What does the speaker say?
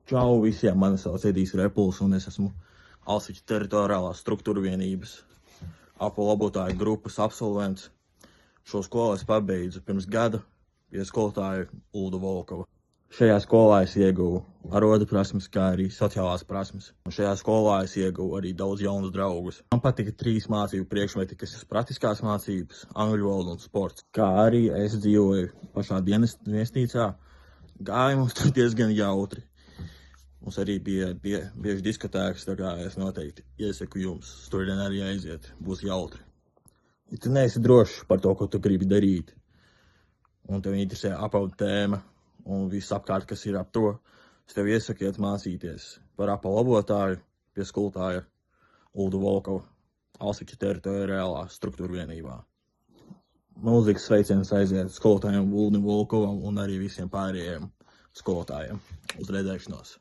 Čau visiem, mani sauc Edijs Repuls un es esmu Alsiķu teritoriālās struktūra vienības aplabotāju grupas absolvents. Šo skolu es pabeidzu pirms gada pie skolotāja Ulda Volkova. Šajā skolā es ieguvu arodu prasmes, kā arī sociālās prasmes. Un šajā skolā es ieguvu arī daudz jaunus draugus. Man patika 3 mācību priekšmeti, kas ir praktiskās mācības, angļu valoda un sports. Kā arī es dzīvoju pašā viesnīcā, gāja mums tur diezgan jautri. Mums arī bija bieži diskotēkas, tā kā es noteikti iesaku jums studien arī aiziet, būs jautri. Ja tu neesi drošs par to, ko tu gribi darīt, un tev interesē apaudu tēma un viss apkārt, kas ir ap to, es tev iesaku iet mācīties par apalabotāju pie skolotāja Ulda Volkova Alsiķu teritoriālā struktūra vienībā. Milzīgs sveiciens aiziet skolotājiem Uldim Volkovam un arī visiem pārējiem skolotājiem. Uz redzēšanos!